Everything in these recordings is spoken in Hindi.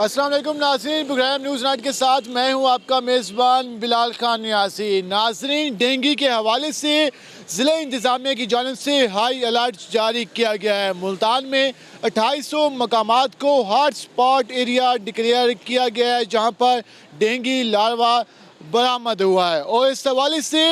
अस्सलाम वालेकुम नाज़रीन, प्रोग्राम न्यूज़ नाइट के साथ मैं हूं आपका मेज़बान बिलाल खान यासीन। नाज़रीन, डेंगू के हवाले से ज़िला इंतज़ामिया की जानिब से हाई अलर्ट जारी किया गया है। मुल्तान में 2800 मकामात को हॉट स्पॉट एरिया डिक्लेयर किया गया है, जहां पर डेंगू लार्वा बरामद हुआ है। और इस हवाले से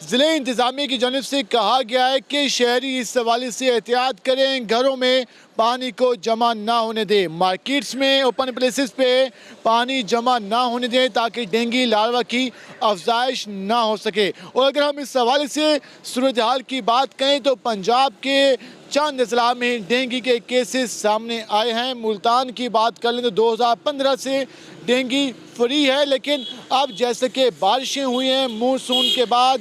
ज़िले इंतज़ामिया की जानिब से कहा गया है कि शहरी इस हवाले से एहतियात करें, घरों में पानी को जमा ना होने दें, मार्केट्स में ओपन प्लेसेस पे पानी जमा ना होने दें ताकि डेंगू लार्वा की अफजाइश ना हो सके। और अगर हम इस हवाले से सूरत हाल की बात करें तो पंजाब के चंद अजला में डेंगू के केसेस सामने आए हैं। मुल्तान की बात कर लें तो 2015 से डेंगू फ्री है, लेकिन अब जैसे कि बारिशें हुई हैं, मानसून के बाद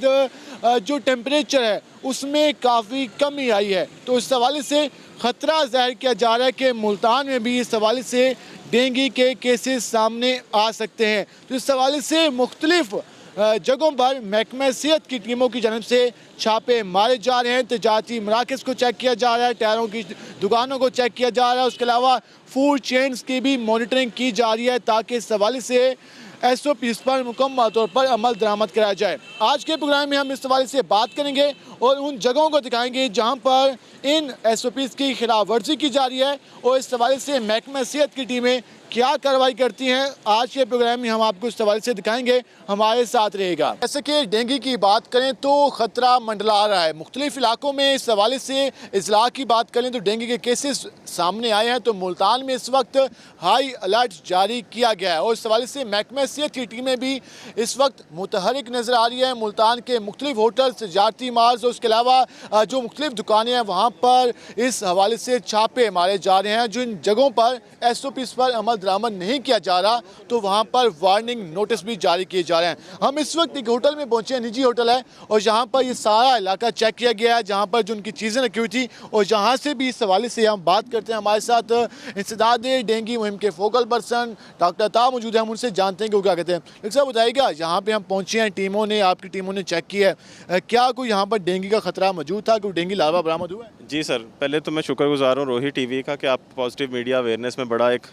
जो टेम्परेचर है उसमें काफ़ी कमी आई है, तो इस हवाले से ख़तरा ज़ाहिर किया जा रहा है कि मुल्तान में भी इस हवाले से डेंगू के केसेस सामने आ सकते हैं। तो इस हवाले से मुख्तलिफ जगहों पर महकमा सेहत की टीमों की जानिब से छापे मारे जा रहे हैं। तजारती मराकज़ को चेक किया जा रहा है, टायरों की दुकानों को चेक किया जा रहा है, उसके अलावा फूड चेन्स की भी मॉनिटरिंग की जा रही है ताकि इस हवाले से SOPs पर मुकम्मल तौर पर अमल दरामद कराया जाए। आज के प्रोग्राम में हम इस हवाले से बात करेंगे और उन जगहों को दिखाएंगे जहां पर इन SOPs की खिलाफ वर्जी की जा रही है और इस हवाले से महकमा सेहत की टीमें क्या कार्रवाई करती हैं। आज के प्रोग्राम में हम आपको इस हवाले से दिखाएंगे, हमारे साथ रहेगा। जैसे कि डेंगू की बात करें तो ख़तरा मंडला रहा है मुख्तलिफ इलाकों में। इस हवाले से इजला की बात करें तो डेंगू के केसेस सामने आए हैं, तो मुल्तान में इस वक्त हाई अलर्ट जारी किया गया है और इस हवाले से महकमा सेहत की टीमें भी इस वक्त मुतहरिक नज़र आ रही है। मुल्तान के मुख्तलिफ होटल, तजारती मार्ज और उसके अलावा जो मुख्तलिफ दुकानें हैं वहाँ पर इस हवाले से छापे मारे जा रहे हैं। जिन जगहों पर SOPs पर अमल दरामद नहीं किया जा रहा तो वहाँ पर वार्निंग नोटिस भी जारी किए जा रहे हैं। हम इस वक्त एक होटल में पहुँचे हैं, निजी होटल है, और जहाँ पर ये सारा इलाका चेक किया गया है, जहाँ पर जो उनकी चीज़ें रखी हुई थी, और जहाँ से भी इस हवाले से हम बात करते हैं। हमारे साथ इंसदाद डेंगू मुहिम के फोकल पर्सन डॉक्टर ता मौजूद है, हम उनसे जानते हैं कि वो क्या कहते हैं। डॉक्टर साहब बताइएगा, यहाँ पे हम पहुँचे हैं, टीमों ने, आपकी टीमों ने चेक किया है, क्या कोई यहाँ पर डेंगू का खतरा मौजूद था, कोई डेंगू लार्वा बरामद हुआ है? जी सर, पहले तो मैं शुक्रगुजार हूँ रोही टीवी का कि आप पॉजिटिव मीडिया अवेयरनेस में बड़ा एक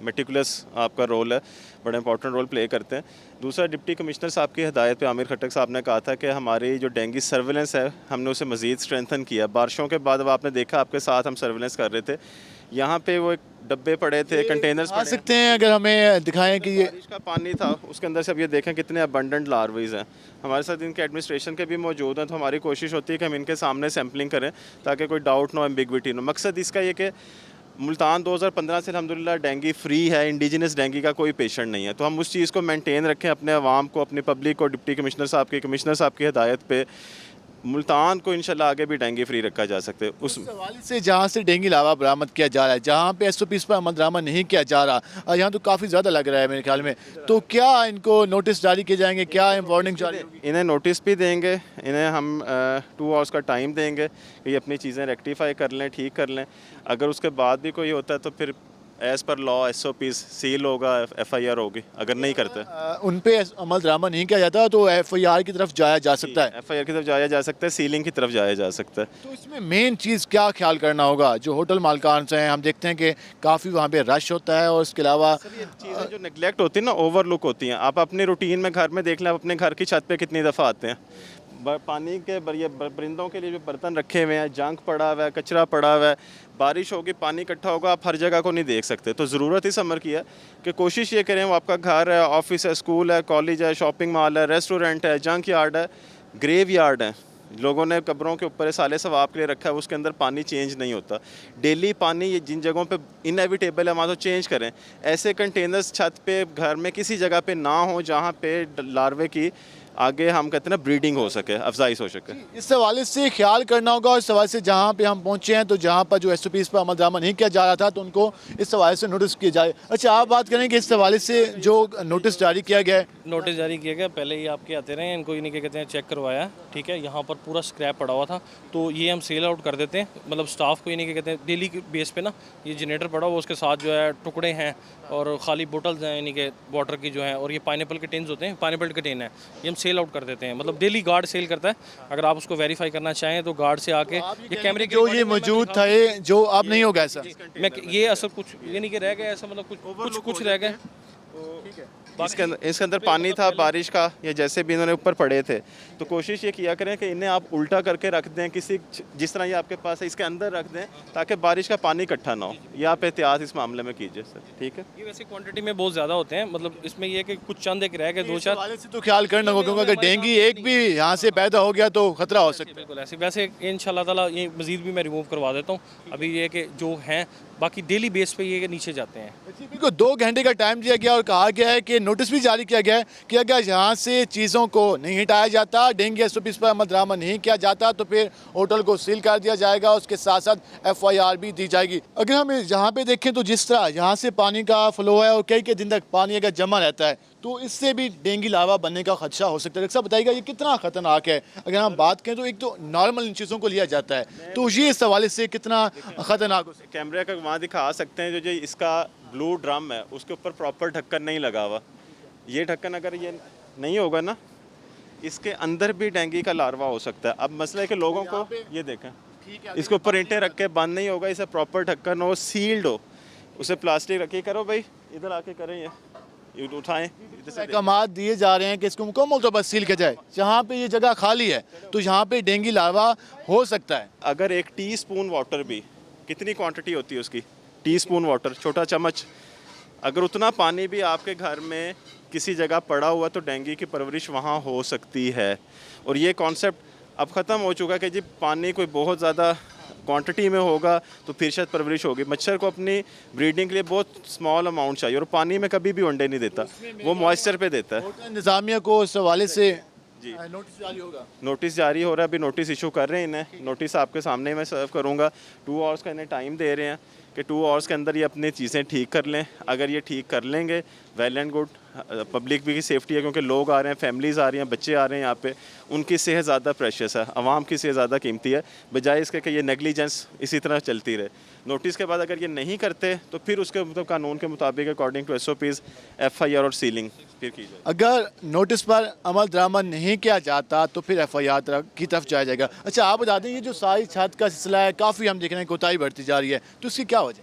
मेटिकुलस आपका रोल है, बड़ा इंपॉर्टेंट रोल प्ले करते हैं। दूसरा, डिप्टी कमिश्नर साहब की हिदायत पे आमिर खट्टक साहब ने कहा था कि हमारी जो डेंगू सर्विलेंस है हमने उसे मज़ीद स्ट्रेंथन किया। बारिशों के बाद अब आपने देखा, आपके साथ हम सर्विलेंस कर रहे थे, यहाँ पे वो एक डब्बे पड़े थे, कंटेनर्स आ सकते हैं, अगर हमें दिखाएं कि ये बारिश का पानी था, उसके अंदर से अब ये देखें कितने अबंडेंट लार्वीज हैं। हमारे साथ इनके एडमिनिस्ट्रेशन के भी मौजूद हैं, तो हमारी कोशिश होती है कि हम इनके सामने सैम्पलिंग करें ताकि कोई डाउट ना, एम्बिग्विटी ना। मकसद इसका ये कि मुल्तान 2015 से अल्हम्दुलिल्लाह डेंगू फ्री है, इंडिजिनस डेंगू का कोई पेशेंट नहीं है, तो हम उस चीज़ को मेंटेन रखें, अपने अवाम को, अपनी पब्लिक को डिप्टी कमिश्नर साहब की हिदायत पे मुल्तान को इंशाल्लाह आगे भी डेंगू फ्री रखा जा सकते हैं। उस हवाले से जहाँ से डेंगू लार्वा बरामद किया जा रहा है, जहाँ पे SOPs पर अमल दरामद नहीं किया जा रहा, यहाँ तो काफ़ी ज़्यादा लग रहा है मेरे ख्याल में, तो क्या इनको नोटिस जारी किए जाएंगे, क्या वार्निंग जारी होगी? इन्हें नोटिस भी देंगे, इन्हें हम 2 आवर्स का टाइम देंगे कि ये अपनी चीज़ें रेक्टिफाई कर लें, ठीक कर लें। अगर उसके बाद भी कोई होता है तो फिर as per law SOPs seal होगा, FIR होगी। अगर नहीं करते उन पे अमल दरामद नहीं किया जाता तो FIR की तरफ जाया जा सकता है, FIR की तरफ जाया जा सकता है, सीलिंग की तरफ जाया जा सकता है। तो इसमें मेन चीज़ क्या ख्याल करना होगा? जो होटल मालकान से हैं, हम देखते हैं कि काफ़ी वहाँ पे रश होता है, और इसके अलावा चीज़ें जो नेगलेक्ट होती हैं ना, ओवरलुक होती हैं। आप अपनी रूटीन में घर में देख लें, आप अपने घर की छत पे कितनी दफ़ा आते हैं, पानी के ये परिंदों के लिए जो बर्तन रखे हुए हैं, जंक पड़ा हुआ है, कचरा पड़ा हुआ है, बारिश होगी, पानी इकट्ठा होगा, आप हर जगह को नहीं देख सकते। तो ज़रूरत इस अमर की है कि कोशिश ये करें, वो आपका घर है, ऑफिस है, स्कूल है, कॉलेज है, शॉपिंग मॉल है, रेस्टोरेंट है, जंक यार्ड है, ग्रेव यार्ड है, लोगों ने कब्रों के ऊपर साले सवाब के लिए रखा है, उसके अंदर पानी चेंज नहीं होता। डेली पानी ये जिन जगहों पे इनएविटेबल है वहाँ तो चेंज करें। ऐसे कंटेनर्स छत पे, घर में किसी जगह पे ना हो जहाँ पे लार्वे की आगे हम कहते हैं ना ब्रीडिंग हो सके, अफजाइश हो सके। इस हवाले से ख्याल करना होगा। इस हवाले से जहाँ पे हम पहुँचे हैं, तो जहाँ पर जो SOPs पर अमल दरामद नहीं किया जा रहा था, तो उनको इस हवाले से नोटिस किया जाए। अच्छा, आप बात करें कि इस हवाले से जो नोटिस जारी किया गया है, नोटिस जारी किया गया, पहले ही आपके आते रहे, इनको इन्हीं के कहते हैं चेक करवाया, ठीक है। यहाँ पर पूरा स्क्रैप पड़ा हुआ था, तो ये हम सेल आउट कर देते हैं, मतलब स्टाफ को इन्हीं के कहते हैं डेली बेस पे ना, ये जनरेटर पड़ा हुआ, उसके साथ जो है टुकड़े हैं और खाली बोटल्स हैं इन्हीं के वाटर की जो है, और ये पाइनएप्पल के टिन्स होते हैं, पाइनएप्पल के टिन है, ये हम सेल आउट कर देते हैं, मतलब डेली गार्ड सेल करता है। अगर आप उसको वेरीफाई करना चाहें तो गार्ड से आके ये कैमरे जो ये मौजूद थे जो अब नहीं होगा ऐसा। मैं ये असल कुछ ये नहीं कि रह गया ऐसा, मतलब कुछ रह गए। इसके अंदर पानी था बारिश का, या जैसे भी इन्होंने ऊपर पड़े थे, तो कोशिश ये किया करें कि इन्हें आप उल्टा करके रख दें, किसी जिस तरह ये आपके पास है इसके अंदर रख दें, ताकि बारिश का पानी इकट्ठा ना हो। ये आप एहतियात इस मामले में कीजिए सर, ठीक है। ये वैसे क्वांटिटी में बहुत ज़्यादा होते हैं, मतलब इसमें ये है कि कुछ चंद एक रह गए, दो चार वाले से तो ख्याल करना होगा, क्योंकि अगर डेंगू एक भी यहाँ से पैदा हो गया तो खतरा हो सकता है। बिल्कुल ऐसे। वैसे इंशाल्लाह ताला ये मज़ीद भी मैं रिमूव करवा देता हूँ। अभी ये कि जो हैं बाकी डेली बेस पे ये कि नीचे जाते हैं। बिल्कुल 2 घंटे का टाइम दिया गया और कहा गया है कि नोटिस भी जारी किया गया है कि अगर यहाँ से चीज़ों को नहीं हटाया जाता, डेंगू SOPs पर अमल दरामद नहीं किया जाता, तो फिर होटल को सील कर दिया जाएगा। उसके साथ साथ FIR भी दी जाएगी। अगर हम यहाँ पे देखें तो जिस तरह यहाँ से पानी का फ्लो है और कई दिन तक पानी अगर जमा रहता है तो इससे भी डेंगू लावा बनने का खदशा हो सकता है। डॉक्टर साहब बताइएगा ये कितना ख़तरनाक है? अगर हम बात करें तो एक तो नॉर्मल इन चीज़ों को लिया जाता है, तो ये इस हवाले से कितना ख़तरनाक हो सकता है? कैमरे का वहाँ दिखा सकते हैं, जो इसका ब्लू ड्रम है उसके ऊपर प्रॉपर ढक्कन नहीं लगा हुआ। ये ढक्कन अगर ये नहीं होगा ना, इसके अंदर भी डेंगू का लार्वा हो सकता है। अब मसला है कि लोगों को ये देखें, इसके ऊपर ईंटें रख के बंद नहीं होगा, इसे प्रॉपर ढक्कन हो, सील्ड हो, उसे प्लास्टिक रखिए। करो भाई, इधर आके करें, ये उठाएं। अहकामात दिए जा रहे हैं कि इसको मुकम्मल तौर पर सील किया जाए। जहाँ पे ये जगह खाली है तो यहाँ पे डेंगू लार्वा हो सकता है। अगर 1 टीस्पून वाटर भी, कितनी क्वांटिटी होती है उसकी, टीस्पून वाटर, छोटा चम्मच, अगर उतना पानी भी आपके घर में किसी जगह पड़ा हुआ तो डेंगू की परवरिश वहाँ हो सकती है। और ये कॉन्सेप्ट अब ख़त्म हो चुका कि जी पानी कोई बहुत ज़्यादा क्वांटिटी में होगा तो फिर शायद परवरिश होगी। मच्छर को अपनी ब्रीडिंग के लिए बहुत स्मॉल अमाउंट चाहिए, और पानी में कभी भी अंडे नहीं देता, वो मॉइस्चर पे देता है। इंतज़ामिया को इस हवाले से नोटिस जारी होगा। नोटिस जारी हो रहा है, अभी नोटिस इशू कर रहे हैं इन्हें। नोटिस आपके सामने मैं सर्व करूँगा। 2 आवर्स का इन्हें टाइम दे रहे हैं कि 2 आवर्स के अंदर ये अपनी चीज़ें ठीक कर लें। अगर ये ठीक कर लेंगे, वेल एंड गुड। पब्लिक भी की सेफ्टी है, क्योंकि लोग आ रहे हैं, फैमिलीज़ आ रही हैं, बच्चे आ रहे हैं यहाँ पे, उनकी सेहत ज़्यादा प्रेशियस है, आवाम की सेहत ज़्यादा कीमती है, बजाय इसके कि ये नेगलिजेंस इसी तरह चलती रहे। नोटिस के बाद अगर ये नहीं करते तो फिर उसके मतलब कानून के मुताबिक अकॉर्डिंग टू SOPs FIR और सीलिंग फिर की जाए। अगर नोटिस पर अमल दरामद नहीं किया जाता तो फिर FIR की तरफ जाया जाएगा। अच्छा, आप बता दें ये जो सारी छत का सिलसिला है काफ़ी हम देख रहे हैं कोताही बढ़ती जा रही है, तो उसकी क्या वजह?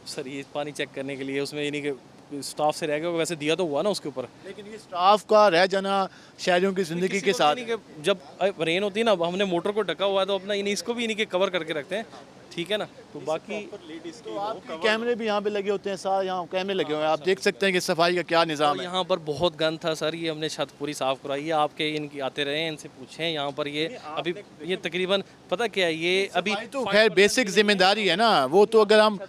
सर ये पानी चेक करने के लिए उसमें यानी कि स्टाफ से रह गया, वैसे दिया तो हुआ ना उसके ऊपर, लेकिन ये स्टाफ का रह जाना शहरियों की ज़िंदगी के साथ। जब रेन होती है ना, हमने मोटर को ढका हुआ है तो अपना यानी इसको भी यानी कि कवर करके रखते हैं, ठीक है ना। तो बाकी कैमरे भी यहाँ पे लगे होते हैं, सारे यहाँ कैमरे लगे हुए हैं, आप देख सकते हैं कि सफाई का क्या निज़ाम है। यहाँ पर बहुत गंद था सर, ये हमने छत पूरी साफ़ कराई है। आपके इनकी आते रहे हैं, इनसे पूछें यहाँ पर। ये अभी ये तकरीबन पता क्या है, ये अभी तो खैर बेसिक जिम्मेदारी है ना, वो तो अगर हम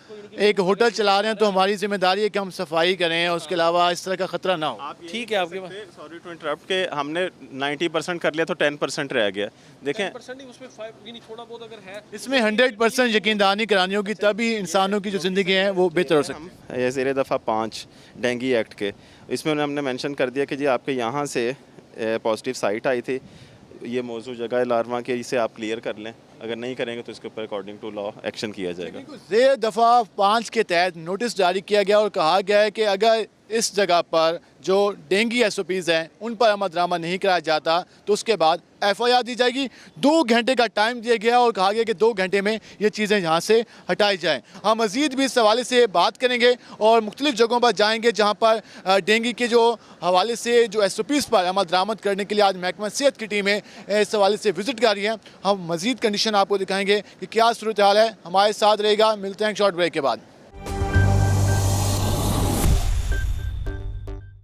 एक होटल चला रहे हैं तो हमारी जिम्मेदारी है कि हम सफाई करें, उसके अलावा इस तरह का खतरा ना हो। ठीक है आपके पास। सॉरी टू इंटरप्ट के हमने 90% कर लिया तो 10% रह गया। देखें उसमें थोड़ा बहुत अगर है, इसमें 100% यकीनदानी करानी होगी, तभी इंसानों की जो ज़िंदगी है वो बेहतर हो सकती है। ये ज़ेर दफ़ा 5 डेंगू एक्ट के, इसमें हमने मेंशन कर दिया कि जी आपके यहाँ से पॉजिटिव साइट आई थी, ये मौजूद जगह है लार्वा के, इसे आप क्लियर कर लें। अगर नहीं करेंगे तो इसके ऊपर अकॉर्डिंग टू लॉ एक्शन किया जाएगा। ज़ेर दफ़ा 5 के तहत नोटिस जारी किया गया और कहा गया है कि अगर इस जगह पर जो डेंगू SOPs हैं उन पर अमल दरामद नहीं कराया जाता तो उसके बाद FIR दी जाएगी। 2 घंटे का टाइम दिया गया और कहा गया कि 2 घंटे में ये चीज़ें यहाँ से हटाई जाएँ। हम मज़ीद भी इस हवाले से बात करेंगे और मुख्तलिफ़ जगहों पर जाएंगे जहाँ पर डेंगू के जो हवाले से जो SOPs पर अमल दरामद करने के लिए आज महकमा सेहत की टीमें इस हवाले से विज़िट कर रही हैं। हम मज़ीद कंडीशन आपको दिखाएँगे कि क्या सूरत हाल है। हमारे साथ रहेगा, मिलते हैं शॉर्ट ब्रेक के बाद।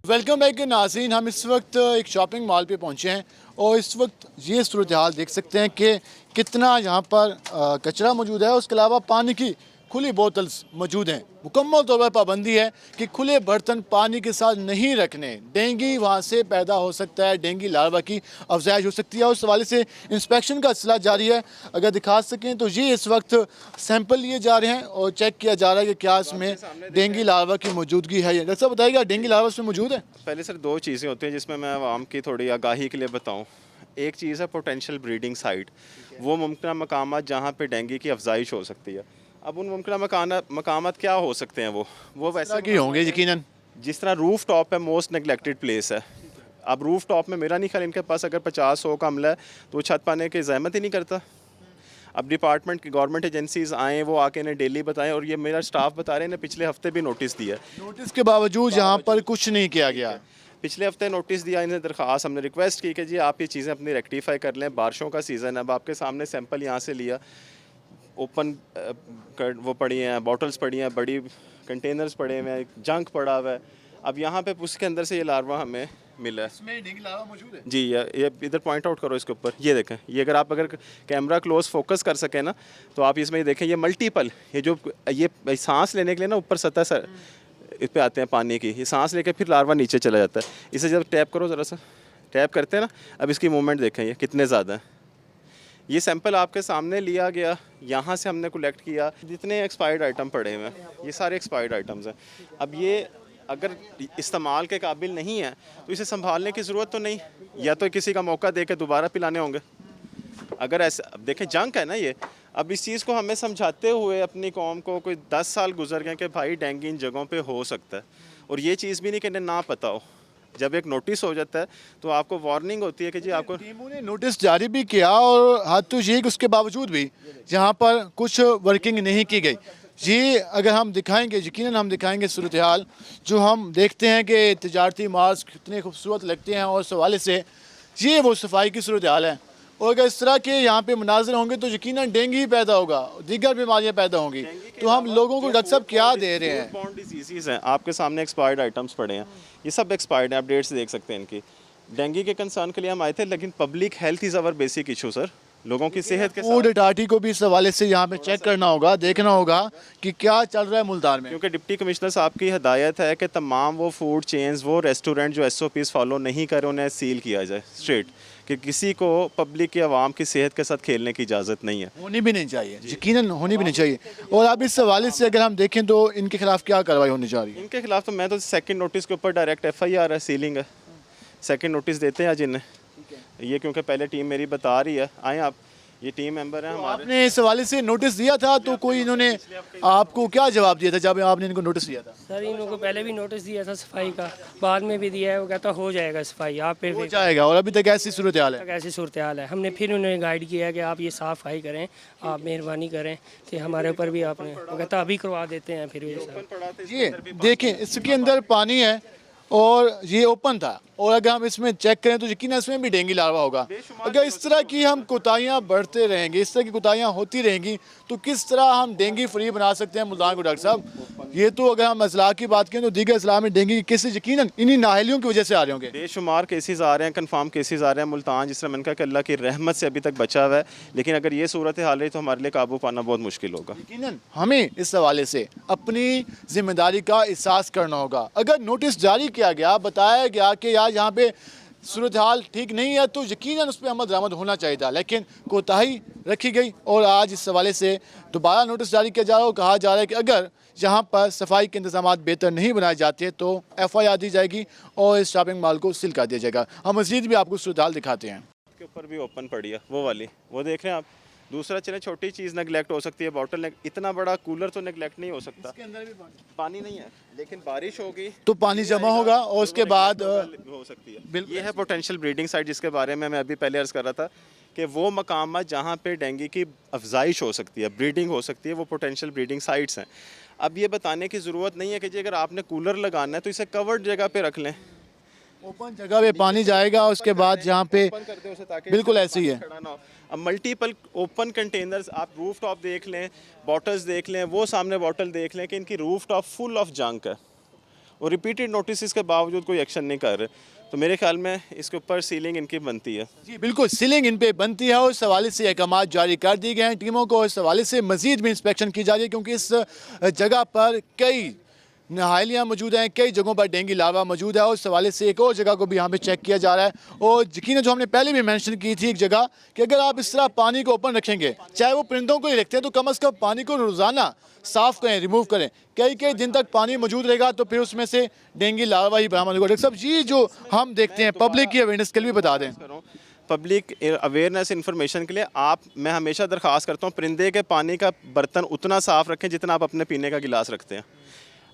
वेलकम बैक नाज़रीन, हम इस वक्त एक शॉपिंग मॉल पे पहुंचे हैं और इस वक्त ये सूरत हाल देख सकते हैं कि कितना यहाँ पर कचरा मौजूद है। उसके अलावा पानी की खुली बोतल्स मौजूद हैं। मुकम्मल तौर पर पाबंदी है कि खुले बर्तन पानी के साथ नहीं रखने। डेंगू वहाँ से पैदा हो सकता है, डेंगू लार्वा की अफजाइश हो सकती है। उस हवाले से इंस्पेक्शन का सिलसिला जारी है। अगर दिखा सकें तो ये इस वक्त सैंपल लिए जा रहे हैं और चेक किया जा रहा है कि क्या इसमें डेंगू लार्वा की मौजूदगी है। डॉक्टर साहब बताइएगा, डेंगू लार्वा इसमें मौजूद है? पहले सर 2 चीज़ें होती हैं जिसमें मैं आवाम की थोड़ी आगाही के लिए बताऊँ। एक चीज़ है पोटेंशियल ब्रीडिंग साइट, वो मुमकिन मकामात जहाँ पे डेंगू की अफजाइश हो सकती है। अब उन मुमकिन मकामात क्या हो सकते हैं? वो वैसे की होंगे यकीनन। जिस तरह रूफ टॉप है, मोस्ट नेगलेक्टेड प्लेस है। अब रूफ टॉप में मेरा नहीं ख्याल इनके पास अगर 50-100 का अमला है तो वो छत पाने की जहमत ही नहीं करता। अब डिपार्टमेंट की गवर्नमेंट एजेंसीज़ आएँ, वो आके इन्हें डेली बताएं, और ये मेरा स्टाफ बता रहे हैं इन्हें पिछले हफ्ते भी नोटिस दिया। नोटिस के बावजूद यहाँ पर कुछ नहीं किया गया। पिछले हफ्ते नोटिस दिया, इन्हें दरख्वास्त हमने रिक्वेस्ट की कि जी आप ये चीज़ें अपनी रेक्टिफाई कर लें, बारिशों का सीज़न है। अब आपके सामने सैंपल यहाँ से लिया, ओपन वो पड़ी हैं, बॉटल्स पड़ी हैं, बड़ी कंटेनर्स पड़े हुए हैं, जंक पड़ा हुआ है। अब यहाँ पे उसके अंदर से ये लार्वा हमें मिला है। इसमें डेंगू लार्वा मौजूद है जी, ये इधर पॉइंट आउट करो इसके ऊपर, ये देखें, ये अगर कैमरा क्लोज फोकस कर सके ना तो आप इसमें ये देखें, ये मल्टीपल, ये सांस लेने के लिए ना ऊपर सतह सर इस पे आते हैं पानी की, ये सांस लेके फिर लार्वा नीचे चला जाता है। इसे जब टैप करो, ज़रा सा टैप करते हैं ना, अब इसकी मूवमेंट देखें ये कितने ज़्यादा है। ये सैंपल आपके सामने लिया गया, यहाँ से हमने कलेक्ट किया, जितने एक्सपायर्ड आइटम पड़े हुए हैं ये सारे एक्सपायर्ड आइटम्स हैं। अब ये अगर इस्तेमाल के काबिल नहीं है तो इसे संभालने की ज़रूरत तो नहीं, या तो किसी का मौका दे के दोबारा पिलाने होंगे। अगर ऐसा, अब देखें जंक है ना ये, अब इस चीज़ को हमें समझाते हुए अपनी कौम को कोई 10 साल गुजर गए कि भाई डेंगू इन जगहों पे हो सकता है, और ये चीज़ भी नहीं कि इन्हें ना पता हो। जब एक नोटिस हो जाता है तो आपको वार्निंग होती है कि जी आपको, टीमों ने नोटिस जारी भी किया और हद तो ये कि उसके बावजूद भी जहाँ पर कुछ वर्किंग नहीं की गई। ये अगर हम दिखाएंगे, यकीनन हम दिखाएंगे सूरत हाल जो हम देखते हैं कि तिजारती मार्ग कितने खूबसूरत लगते हैं, और इस हवाले से ये वो सफाई की सूरत हाल है। और अगर इस तरह के यहाँ पे मनाजिर होंगे तो यकीनन डेंगू ही पैदा होगा, दीगर बीमारियाँ पैदा होंगी। तो हम लोगों को डॉक्टर साहब क्या दे रहे हैं? बॉन्ड डिजीज़ हैं, आपके सामने एक्सपायर्ड आइटम्स पड़े हैं, ये सब एक्सपायर्ड हैं, आप डेट्स देख सकते हैं इनकी। डेंगू के कंसर्न के लिए हम आए थे, लेकिन public health is our basic issue sir, लोगों की सेहत के फूड अथॉरिटी को भी इस हवाले से यहाँ पे चेक करना होगा, देखना होगा कि क्या चल रहा है मुल्तान में। क्योंकि डिप्टी कमिश्नर साहब की हदायत है कि तमाम वो फूड चेन्स, वो रेस्टोरेंट जो SOPs फॉलो नहीं करे उन्हें सील किया जाए स्ट्रेट, कि किसी को पब्लिक की आवाम की सेहत के साथ खेलने की इजाज़त नहीं है। होनी भी नहीं चाहिए, यकीनन होनी भी नहीं चाहिए। और अब इस हवाले से अगर हम देखें तो इनके खिलाफ क्या कार्रवाई होनी चाहिए? इनके खिलाफ तो मैं तो सेकंड नोटिस के ऊपर डायरेक्ट FIR है, सीलिंग है, सेकंड नोटिस देते हैं आज इन्हें। ये क्योंकि पहले टीम मेरी बता रही है, आए आप, ये टीम मेंबर हैं हमारे। आपने इस हवाले से नोटिस दिया था तो कोई इन्होंने आपको क्या जवाब दिया था जब आपने इनको नोटिस दिया था? सर इन लोगों को पहले भी नोटिस दिया था सफाई का, बाद में भी दिया है, वो कहता हो जाएगा सफाई, आप पे हो जाएगा, और अभी तक ऐसी सूरत हाल है। ऐसी सूरत हाल है। हमने फिर उन्हें गाइड किया कि आप ये साफ सफाई करें, आप मेहरबानी करें कि हमारे ऊपर भी आपने, वो कहता अभी करवा देते हैं। फिर ये देखें, इसके अंदर पानी है और ये ओपन था, और अगर हम इसमें चेक करें तो यकीन इसमें भी डेंगू लार्वा होगा। अगर इस तरह की हम कोताहियाँ बढ़ते रहेंगे, इस तरह की कोताहियाँ होती रहेंगी तो किस तरह हम डेंगू फ्री बना सकते हैं मुल्तान को? डॉक्टर साहब, ये तो अगर हम अजला की बात करें तो दीगर अजला में डेंगू के केसेस यकीनन इन्हीं नाहलियों की वजह से आ रहे होंगे। बेशुमार केसेस आ रहे हैं, कंफर्म केसेस आ रहे हैं। मुल्तान जिस तरह मैंने कहा कि अल्लाह की रहमत से अभी तक बचा हुआ है, लेकिन अगर ये सूरत हाल रही तो हमारे लिए काबू पाना बहुत मुश्किल होगा। यकीनन हमें इस हवाले से अपनी जिम्मेदारी का एहसास करना होगा। अगर नोटिस जारी किया गया, बताया गया कि यार यहाँ पे सूरत हाल ठीक नहीं है, तो यकीनन उस पर अमल दरामद होना चाहिए था, लेकिन कोताही रखी गई। और आज इस हवाले से दोबारा नोटिस जारी किया जा रहा है, कहा जा रहा है कि अगर यहाँ पर सफाई के इंतजाम बेहतर नहीं बनाए जाते तो FIR दी जाएगी और इस शॉपिंग मॉल को सील कर दिया जाएगा। हम मज़ीद भी आपको सूरत हाल दिखाते हैं। के ऊपर भी ओपन पड़ी है वो वाली, वो देख रहे हैं आप। दूसरा चले छोटी चीज़ नेगलेक्ट हो सकती है, बॉटल, इतना बड़ा कूलर तो नेगलेक्ट नहीं हो सकता। पानी नहीं है, लेकिन बारिश होगी तो पानी जमा होगा और उसके बाद हो सकती है। ये है पोटेंशियल ब्रीडिंग साइट, जिसके बारे में मैं अभी पहले अर्ज़ कर रहा था कि वो मकाम जहाँ पे डेंगू की अफजाइश हो सकती है, ब्रीडिंग हो सकती है, वो पोटेंशियल ब्रीडिंग साइट्स हैं। अब ये बताने की ज़रूरत नहीं है कि जी अगर आपने कूलर लगाना है तो इसे कवर्ड जगह पे रख लें, ओपन जगह पे पानी जाएगा, उसके बाद जहाँ पे बिल्कुल ऐसे ही है। अब मल्टीपल ओपन कंटेनर्स, आप रूफ टॉप देख लें, बॉटल्स देख लें, वो सामने बॉटल देख लें कि इनकी roof top full of junk है, और रिपीटेड नोटिस के बावजूद कोई एक्शन नहीं कर रहे। तो मेरे ख्याल में इसके ऊपर सीलिंग इनकी बनती है। जी बिल्कुल, सीलिंग इन पे बनती है और इस हवाले से अहकाम जारी कर दिए गए हैं। टीमों को इस हवाले से मजीद भी इंस्पेक्शन की जा रही है, क्योंकि इस जगह पर कई नहालियाँ मौजूद हैं, कई जगहों पर डेंगू लार्वा मौजूद है, और इस हवाले से एक और जगह को भी यहाँ पे चेक किया जा रहा है। और यकीन जो हमने पहले भी मेंशन की थी एक जगह कि अगर आप इस तरह पानी को ओपन रखेंगे, चाहे वो परिंदों को ही रखते हैं, तो कम अज़ कम पानी को रोज़ाना साफ़ करें, रिमूव करें। कई दिन तक पानी मौजूद रहेगा तो फिर उसमें से डेंगू लार्वा ही बरामद होगा। सब ये जो हम देखते हैं, पब्लिक की अवेयरनेस के लिए भी बता दें। पब्लिक अवेयरनेस इन्फॉर्मेशन के लिए मैं हमेशा दरख्वास्त करता हूँ, परिंदे के पानी का बर्तन उतना साफ़ रखें जितना आप अपने पीने का गिलास रखते हैं।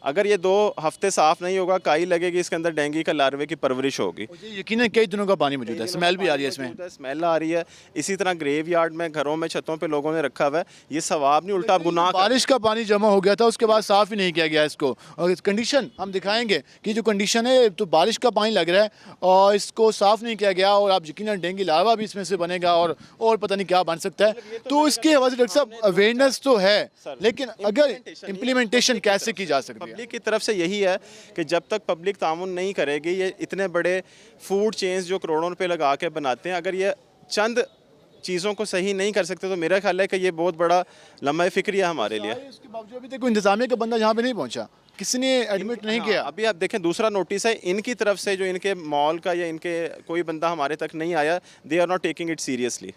अगर ये 2 हफ्ते साफ़ नहीं होगा, काई लगेगी, इसके अंदर डेंगू का लार्वे की परवरिश होगी। ये यकीनन कई दिनों का पानी मौजूद है, स्मेल भी आ रही है इसमें। स्मेल आ रही है। इसी तरह ग्रेव यार्ड में, घरों में, छतों पे लोगों ने रखा हुआ है। ये सवाब नहीं, उल्टा आप गुनाह कर। बारिश का पानी जमा हो गया था, उसके बाद साफ ही नहीं किया गया इसको। और इस कंडीशन हम दिखाएंगे कि जो कंडीशन है, तो बारिश का पानी लग रहा है और इसको साफ नहीं किया गया, और आप यकीनन डेंगू लार्वा भी इसमें से बनेगा और पता नहीं क्या बन सकता है। तो इसके हवाले से डॉक्टर साहब अवेयरनेस तो है, लेकिन अगर इम्प्लीमेंटेशन कैसे की जा सकती है? पब्लिक की तरफ से यही है कि जब तक पब्लिक तामुन नहीं करेगी, ये इतने बड़े फूड चेन्स जो करोड़ों रुपए लगा के बनाते हैं, अगर ये चंद चीज़ों को सही नहीं कर सकते, तो मेरा ख्याल है कि ये बहुत बड़ा लम्हा फ़िक्र है हमारे लिए। इसके बावजूद अभी तक कोई इंतजामिया का बंदा यहाँ पे नहीं पहुंचा, किसी ने एडमिट नहीं किया। अभी आप देखें, दूसरा नोटिस है इनकी तरफ से, जो इनके मॉल का या इनके कोई बंदा हमारे तक नहीं आया, they are not taking it seriously,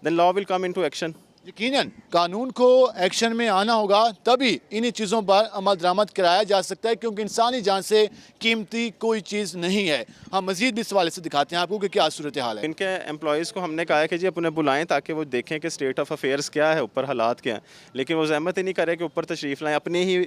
then law will come into action. यकीनन कानून को एक्शन में आना होगा, तभी इन्हीं चीज़ों पर अमल दरामद कराया जा सकता है, क्योंकि इंसानी जान से कीमती कोई चीज़ नहीं है। हम मज़ीद भी इस हवाले से दिखाते हैं आपको कि क्या सूरत हाल है। इनके एम्प्लॉयज़ को हमने कहा है कि जी अपने बुलाएं, ताकि वो देखें कि स्टेट ऑफ अफेयर्स क्या है, ऊपर हालात क्या हैं, लेकिन वो जहमत ही नहीं करे कि ऊपर तशरीफ़ लाएं अपनी ही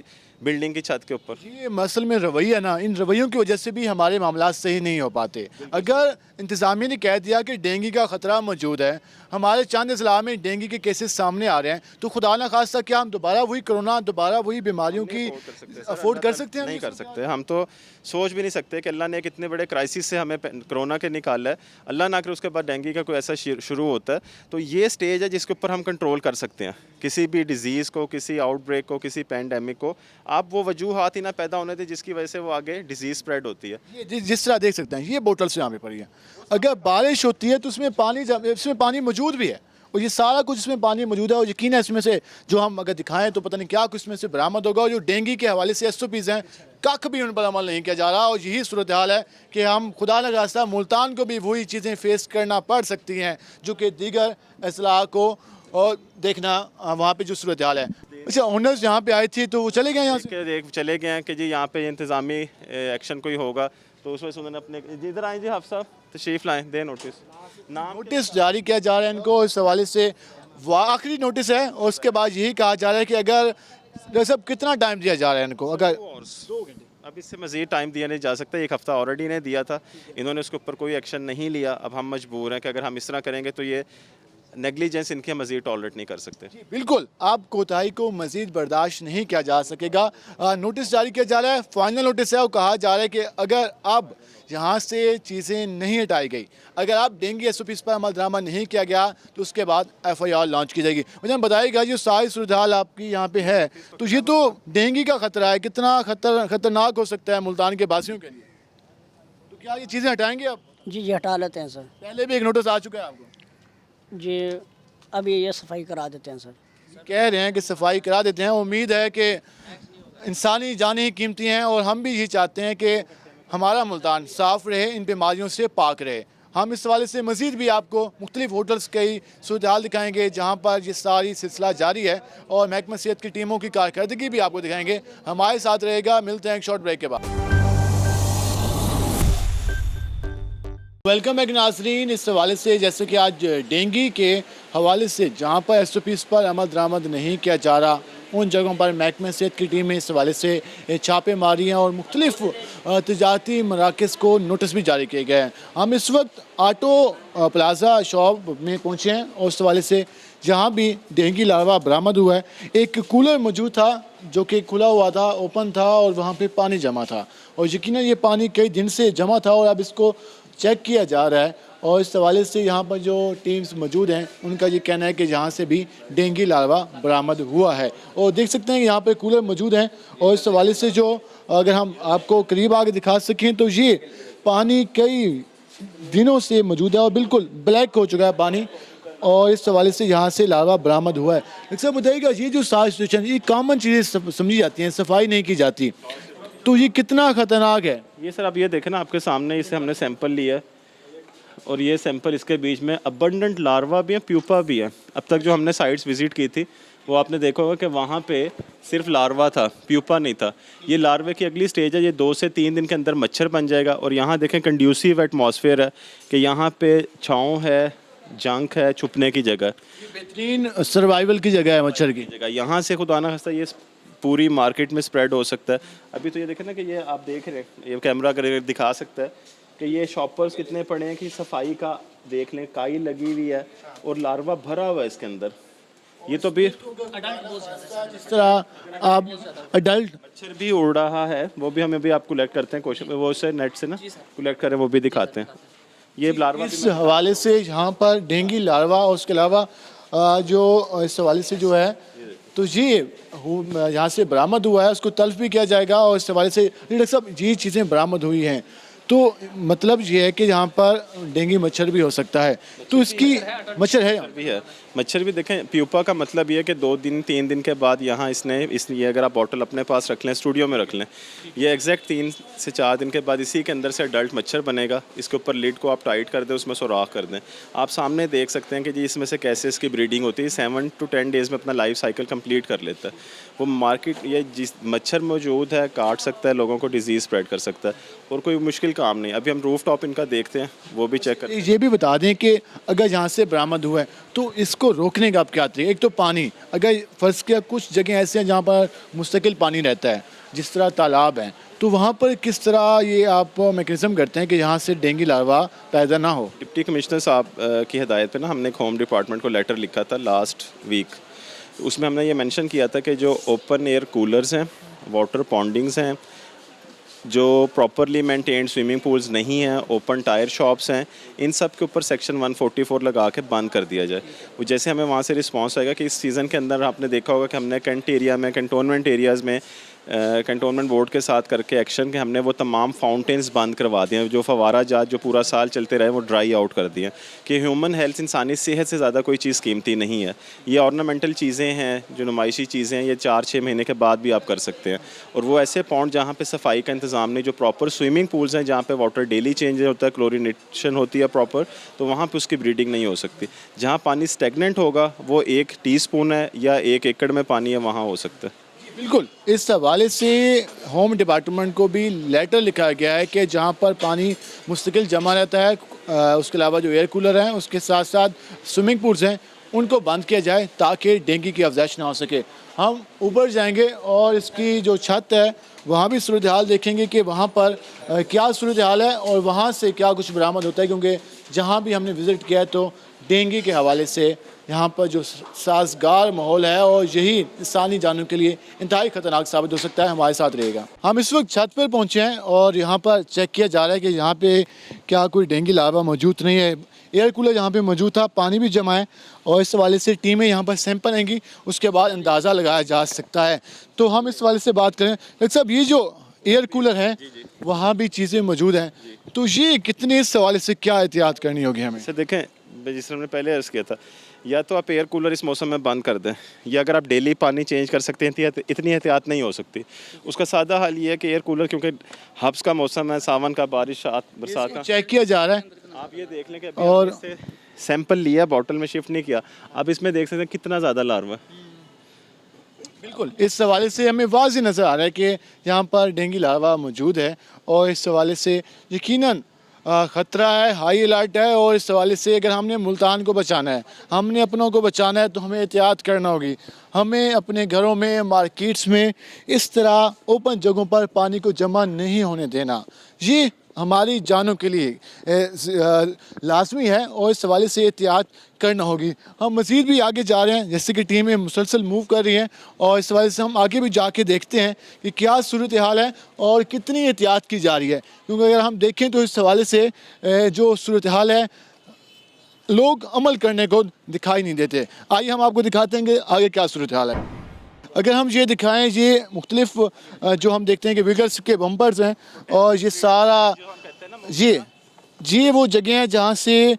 बिल्डिंग की छत के ऊपर। ये मसल में रवैया ना, इन रवैयों की वजह से भी हमारे मामला सही नहीं हो पाते। अगर इंतज़ामिया ने कह दिया कि डेंगू का ख़तरा मौजूद है, हमारे चंद अजला में डेंगू के केसेस सामने आ रहे हैं, तो खुदा ना खास्ता क्या हम दोबारा वही कोरोना, दोबारा वही बीमारियों की अफोर्ड कर सकते हैं? नहीं कर सकते। हम तो सोच भी नहीं सकते कि अल्लाह ने एक इतने बड़े क्राइसिस से हमें कोरोना के निकाला है। अल्लाह ना करे उसके बाद डेंगू का कोई ऐसा शुरू होता है, तो ये स्टेज है जिसके ऊपर हम कंट्रोल कर सकते हैं। किसी भी डिजीज़ को, किसी आउटब्रेक को, किसी पैंडेमिक को, आप वो वजूहात ही ना पैदा होने दें जिसकी वजह से वो आगे डिजीज़ स्प्रेड होती है। ये जिस तरह देख सकते हैं, ये बोटल्स यहाँ पे पड़ी है, अगर बारिश होती है तो इसमें पानी मौजूद भी है, और ये सारा कुछ इसमें पानी मौजूद है, और यकीन है इसमें से जो हम अगर दिखाएं तो पता नहीं क्या कुछ इसमें से बरामद होगा। और जो डेंगू के हवाले से SOPs हैं, कख भी उन पर अमल नहीं किया जा रहा, और यही सूरत हाल है कि हम खुदा न खास्ता मुल्तान को भी वही चीज़ें फेस करना पड़ सकती हैं जो कि दीगर अजला को और देखना वहाँ पे जो सूरत हाल है। अच्छा, ओनर्स यहाँ पे आए थे तो वो चले गए यहाँ से? चले गए हैं कि जी यहाँ पे इंतज़ामी एक्शन कोई होगा, तो उस वजह से उन्होंने अपने इधर आए जी हाफ़ साहब तशरीफ़ लाएँ, दे नोटिस। नोटिस जारी किया जा रहा है इनको इस हवाले से, आखिरी नोटिस है, और उसके बाद यही कहा जा रहा है कि अगर सब कितना टाइम दिया जा रहा है इनको, अगर 2 घंटे, अब इससे मज़ीद टाइम दिया नहीं जा सकता। 1 हफ़्ता ऑलरेडी ने दिया था, इन्होंने उसके ऊपर कोई एक्शन नहीं लिया। अब हम मजबूर हैं कि अगर हम इस तरह करेंगे तो ये नेग्लिजेंस इनके मज़ीद टॉलरेट नहीं कर सकते। बिल्कुल, आप कोताही को मज़ीद बर्दाश्त नहीं किया जा सकेगा। नोटिस जारी किया जा रहा है, फाइनल नोटिस है, और कहा जा रहा है कि अगर अब यहाँ से चीज़ें नहीं हटाई गई, अगर आप डेंगू SOPs पर अमल दरामद नहीं किया गया, तो उसके बाद FIR लॉन्च की जाएगी। मुझे बताइएगा जो सारी सूरत हाल आपकी यहाँ पे है, तो ये तो डेंगू का ख़तरा है, कितना खतरनाक हो सकता है मुल्तान के वासियों के लिए, तो क्या ये चीज़ें हटाएंगे आप? जी हटा लेते हैं सर। पहले भी एक नोटिस आ चुका है आपको? जी अभी ये सफाई करा देते हैं सर। कह रहे हैं कि सफाई करा देते हैं। उम्मीद है कि इंसानी जानें ही कीमती हैं, और हम भी यही चाहते हैं कि हमारा मुल्तान साफ़ रहे, इन बीमारियों से पाक रहे। हम इस हवाले से मज़ीद भी आपको मुख्तलिफ होटल्स की सूरत हाल दिखाएँगे जहाँ पर ये सारी सिलसिला जारी है, और महकमा सेहत की टीमों की कारकर्दगी भी आपको दिखाएँगे। हमारे साथ रहेगा, मिलते हैं एक शॉर्ट ब्रेक के बाद। वेलकम बैक नाजरीन। इस हवाले से जैसे कि आज डेंगू के हवाले से जहाँ पर SOPs पर अमल दरामद नहीं किया जा रहा, उन जगहों पर महकमा सेहत की टीम इस हवाले से छापे मारी हैं, और मुख्तलिफ तजारती मराकज़ को नोटिस भी जारी किए गए हैं। हम इस वक्त ऑटो प्लाजा शॉप में पहुँचे हैं, और उस हवाले से जहाँ भी डेंगू लार्वा बरामद हुआ है, एक कूलर मौजूद था जो कि खुला हुआ था, ओपन था, और वहाँ पे पानी जमा था, और यकीनन ये पानी कई दिन से जमा था, और अब इसको चेक किया जा रहा है। और इस हवाले से यहाँ पर जो टीम्स मौजूद हैं, उनका ये कहना है कि यहाँ से भी डेंगू लार्वा बरामद हुआ है, और देख सकते हैं कि यहाँ पे कूलर मौजूद हैं। और इस हवाले से जो अगर हम आपको करीब आगे दिखा सकें, तो ये पानी कई दिनों से मौजूद है और बिल्कुल ब्लैक हो चुका है पानी, और इस हवाले से यहाँ से लार्वा बरामद हुआ है। अक्सर बताइएगा, ये जो सारी सिचुएशन, ये कॉमन चीज़ें समझी जाती हैं, सफाई नहीं की जाती, तो ये कितना ख़तरनाक है? ये सर आप ये देखें ना, आपके सामने इसे हमने सैंपल लिया है, और ये सैंपल इसके बीच में अबंडेंट लार्वा भी है, प्यूपा भी है। अब तक जो हमने साइट्स विज़िट की थी, वो आपने देखा होगा कि वहाँ पे सिर्फ लार्वा था, प्यूपा नहीं था। ये लार्वे की अगली स्टेज है, ये 2 से 3 दिन के अंदर मच्छर बन जाएगा। और यहाँ देखें कंड्यूसिव एटमॉस्फेयर है कि यहाँ पे छाँव है, जंक है, छुपने की जगह, बेहतरीन सर्वाइवल की जगह है मच्छर की जगह। यहाँ से खुदा ना खास्ता ये पूरी मार्केट में स्प्रेड हो सकता है। अभी तो ये देखें ना कि ये आप देख रहे हैं, ये कैमरा अगर दिखा सकता है कि ये शॉपर्स कितने पड़े हैं कि सफाई का देख लें, काई लगी हुई है और लार्वा भरा हुआ है इसके अंदर। ये तो भी जिस तरह आप अडल्ट मच्छर भी उड़ रहा है, वो भी हमें भी आप कलेक्ट करते हैं कोशिश, वो से नेट से ना कलेक्ट करें, वो भी दिखाते हैं। ये लार्वा इस हवाले से यहाँ पर डेंगू लार्वा और उसके अलावा जो इस हवाले से जो है तो ये यहाँ से बरामद हुआ है, उसको तल्फ भी किया जाएगा और इस हवाले से डॉक्टर साहब ये चीज़ें बरामद हुई हैं, तो मतलब ये है कि यहाँ पर डेंगू मच्छर भी हो सकता है, तो इसकी मच्छर है भी है। मच्छर भी देखें, प्यूपा का मतलब ये है कि 2 दिन 3 दिन के बाद यहाँ ये अगर आप बॉटल अपने पास रख लें, स्टूडियो में रख लें, ये एग्जैक्ट 3 से 4 दिन के बाद इसी के अंदर से अडल्ट मच्छर बनेगा। इसके ऊपर लिड को आप टाइट कर दें, उसमें सुराख कर दें। आप सामने देख सकते हैं कि जी इसमें से कैसे इसकी ब्रीडिंग होती है। 7 to 10 डेज़ में अपना लाइफ साइकिल कंप्लीट कर लेता है। वो मार्केट ये जिस मच्छर मौजूद है, काट सकता है, लोगों को डिजीज़ स्प्रेड कर सकता है और कोई मुश्किल काम नहीं। अभी हम रूफ टॉप इनका देखते हैं, वो भी चेक करें। ये भी बता दें कि अगर यहाँ से बरामद हुआ है तो इसको रोकने का आप क्या तरीका? एक तो पानी, अगर फ़र्ज़ किया कुछ जगह ऐसे हैं जहाँ पर मुस्तकिल पानी रहता है, जिस तरह तालाब हैं, तो वहाँ पर किस तरह ये आप मैकेनिज़्म करते हैं कि यहाँ से डेंगू लार्वा पैदा ना हो? डिप्टी कमिश्नर साहब की हिदायत पे ना हमने होम डिपार्टमेंट को लेटर लिखा था लास्ट वीक। उसमें हमने ये मेंशन किया था कि जो ओपन एयर कूलर्स हैं, वाटर पॉन्डिंग्स हैं, जो प्रॉपरली मेंटेन्ड स्विमिंग पूल्स नहीं हैं, ओपन टायर शॉप्स हैं, इन सब के ऊपर सेक्शन 144 लगा के बंद कर दिया जाए। वो जैसे हमें वहाँ से रिस्पांस आएगा कि इस सीज़न के अंदर आपने देखा होगा कि हमने कैंट एरिया में, कंटोनमेंट एरियाज़ में कंटोनमेंट बोर्ड के साथ करके एक्शन के हमने वो तमाम फाउंटेन्स बंद करवा दिए हैं, जो फवारा जात जो पूरा साल चलते रहे वो ड्राई आउट कर दिए हैं। कि ह्यूमन हेल्थ, इंसानी सेहत से ज़्यादा कोई चीज़ कीमती नहीं है। ये ऑर्नामेंटल चीज़ें हैं, जो नुमाइशी चीज़ें हैं, ये 4-6 महीने के बाद भी आप कर सकते हैं। और वो ऐसे पॉन्ड जहाँ पे सफाई का इंतज़ाम नहीं, जो प्रॉपर स्विमिंग पूल्स हैं जहाँ पे वाटर डेली चेंज होता है, क्लोरीनेशन होती है प्रॉपर, तो वहाँ पे उसकी ब्रीडिंग नहीं हो सकती। जहाँ पानी स्टेगनेंट होगा वो 1 टीस्पून है या 1 एकड़ में पानी है, वहाँ हो सकता है। बिल्कुल, इस हवाले से होम डिपार्टमेंट को भी लेटर लिखा गया है कि जहाँ पर पानी मुस्तकिल जमा रहता है, उसके अलावा जो एयर कूलर हैं, उसके साथ साथ स्विमिंग पूल्स हैं, उनको बंद किया जाए ताकि डेंगू की अफजाइश ना हो सके। हम ऊपर जाएंगे और इसकी जो छत है वहाँ भी सूरत हाल देखेंगे कि वहाँ पर क्या सूरत हाल है और वहाँ से क्या कुछ बरामद होता है, क्योंकि जहाँ भी हमने विज़िट किया है तो डेंगू के हवाले से यहाँ पर जो साजगार माहौल है और यही इंसानी जानों के लिए इंतहाई ख़तरनाक साबित हो सकता है। हमारे साथ रहेगा। हम इस वक्त छत पर पहुँचे हैं और यहाँ पर चेक किया जा रहा है कि यहाँ पे क्या कोई डेंगू लार्वा मौजूद नहीं है। एयर कूलर यहाँ पे मौजूद था, पानी भी जमा है और इस हवाले से टीमें यहाँ पर सैंपल लेंगी, उसके बाद अंदाज़ा लगाया जा सकता है। तो हम इस हवाले से बात करें, डॉक्टर साहब ये जो एयर कूलर है वहाँ भी चीज़ें मौजूद हैं, तो ये कितने इस हवाले से क्या एहतियात करनी होगी हमें? सर देखें, जिस हमने पहले अर्ज़ किया था, या तो आप एयर कूलर इस मौसम में बंद कर दें, या अगर आप डेली पानी चेंज कर सकते हैं तो इतनी एहतियात नहीं हो सकती। उसका सादा हल ये है कि एयर कूलर, क्योंकि हब्स का मौसम है, सावन का, बारिश, बरसात का, चेक किया जा रहा है। आप ये देख लें कि अभी और सैंपल लिया, बॉटल में शिफ्ट नहीं किया, आप इसमें देख सकते हैं कितना ज़्यादा लार्वा है। बिल्कुल, इस हवाले से हमें वाज़ी नज़र आ रहा है कि यहाँ पर डेंगू लार्वा मौजूद है और इस हवाले से यकीनन ख़तरा है, हाई अलर्ट है। और इस हवाले से अगर हमने मुल्तान को बचाना है, हमने अपनों को बचाना है, तो हमें एहतियात करना होगी। हमें अपने घरों में, मार्केट्स में इस तरह ओपन जगहों पर पानी को जमा नहीं होने देना, ये हमारी जानों के लिए लाजमी है और इस हवाले से एहतियात करना होगी। हम मज़ीद भी आगे जा रहे हैं, जैसे कि टीमें मुसलसल मूव कर रही हैं और इस हवाले से हम आगे भी जाके देखते हैं कि क्या सूरत हाल है और कितनी एहतियात की जा रही है, क्योंकि अगर हम देखें तो इस हवाले से जो सूरत हाल है लोग अमल करने को दिखाई नहीं देते। आइए हम आपको दिखाते हैं कि आगे क्या सूरत हाल है। अगर हम ये दिखाएं, ये मुख्तलिफ जो हम देखते हैं कि विगर्स के बम्पर्स हैं और ये सारा ये वो जगह हैं जहाँ से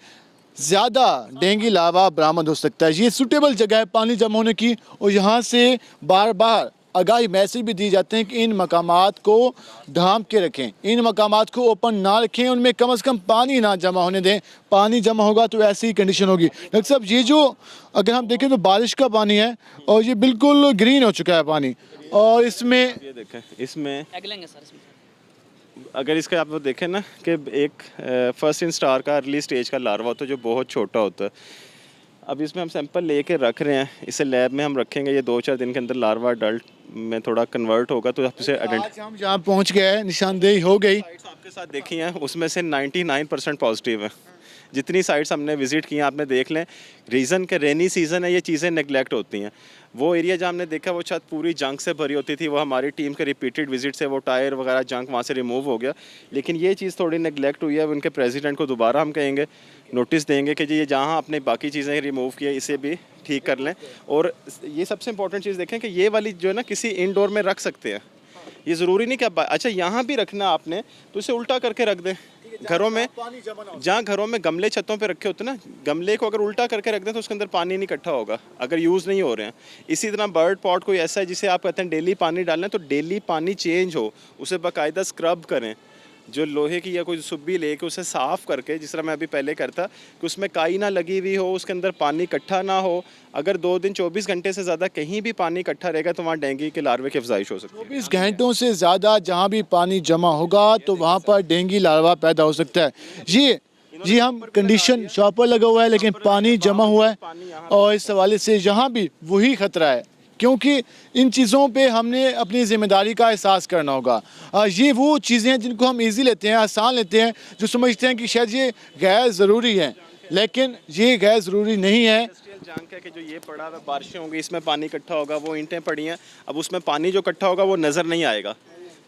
ज़्यादा डेंगू लार्वा बरामद हो सकता है। ये सूटेबल जगह है पानी जमा होने की और यहाँ से बार बार आगाही मैसेज भी दिए जाते हैं कि इन मकामात को ढांप के रखें, इन मकामात को ओपन ना रखें, उनमें कम से कम पानी ना जमा होने दें। पानी जमा होगा तो ऐसी ही कंडीशन होगी। डॉक्टर साहब, ये जो अगर हम देखें तो बारिश का पानी है और ये बिल्कुल ग्रीन हो चुका है पानी, और इसमें ये देखें, इसमें अगर इसका आप वो देखें ना कि एक फर्स्ट इन स्टार का अर्ली स्टेज का लार्वा होता है जो बहुत छोटा होता है। अब इसमें हम सैंपल लेके रख रहे हैं, इसे लैब में हम रखेंगे, ये 2-4 दिन के अंदर लार्वा अडल्ट में थोड़ा कन्वर्ट होगा तो आप इसे आज हम जहाँ पहुँच गए निशानदेही हो गई। साइट्स आपके साथ देखी हैं उसमें से 99% पॉजिटिव है। जितनी साइट्स हमने विज़िट की हैं आपने देख लें, रीज़न के रेनी सीज़न है ये चीज़ें नेगलेक्ट होती हैं। वो एरिया जहाँ हमने देखा वो छत पूरी जंक से भरी होती थी, वो हमारी टीम के रिपीटेड विजिट से वो टायर वगैरह जंक वहाँ से रिमूव हो गया। लेकिन ये चीज़ थोड़ी नेगलेक्ट हुई है, उनके प्रेसिडेंट को दोबारा हम कहेंगे, नोटिस देंगे कि जी ये जहाँ आपने बाकी चीज़ें रिमूव की है इसे भी ठीक कर लें। और ये सबसे इंपॉर्टेंट चीज़ देखें कि ये वाली जो है ना किसी इंडोर में रख सकते हैं, ये ज़रूरी नहीं कि अच्छा यहाँ भी रखना आपने तो इसे उल्टा करके रख दें। घरों में जहाँ घरों में गमले छतों पे रखे होते हैं ना, गमले को अगर उल्टा करके रख दें तो उसके अंदर पानी नहीं इकट्ठा होगा अगर यूज़ नहीं हो रहे हैं। इसी तरह बर्ड पॉट कोई ऐसा है जिसे आप कहते हैं डेली पानी डालना, तो डेली पानी चेंज हो, उसे बाकायदा स्क्रब करें, जो लोहे की या कोई सुब्बी लेके उसे साफ़ करके, जिस तरह मैं अभी पहले करता, कि उसमें काई ना लगी हुई हो, उसके अंदर पानी इकट्ठा ना हो। अगर 2 दिन 24 घंटे से ज़्यादा कहीं भी पानी इकट्ठा रहेगा तो वहाँ डेंगू के लार्वे की अफजाइश हो सकती है। 24 घंटों से ज़्यादा जहाँ भी पानी जमा होगा तो वहाँ पर डेंगू लार्वा पैदा हो सकता है। जी हम कंडीशन शॉपर लगा हुआ है लेकिन पानी जमा हुआ है, और इस हवाले से यहाँ भी वही ख़तरा है, क्योंकि इन चीज़ों पे हमने अपनी ज़िम्मेदारी का एहसास करना होगा। ये वो चीज़ें हैं जिनको हम इजी लेते हैं, आसान लेते हैं, जो समझते हैं कि शायद ये गैर ज़रूरी है, लेकिन ये गैर ज़रूरी नहीं है। जंक है कि जो ये पड़ा हुआ, बारिशें होंगी इसमें पानी इकट्ठा होगा, वो ईंटें पड़ी हैं, अब उसमें पानी जो इकट्ठा होगा वो नज़र नहीं आएगा,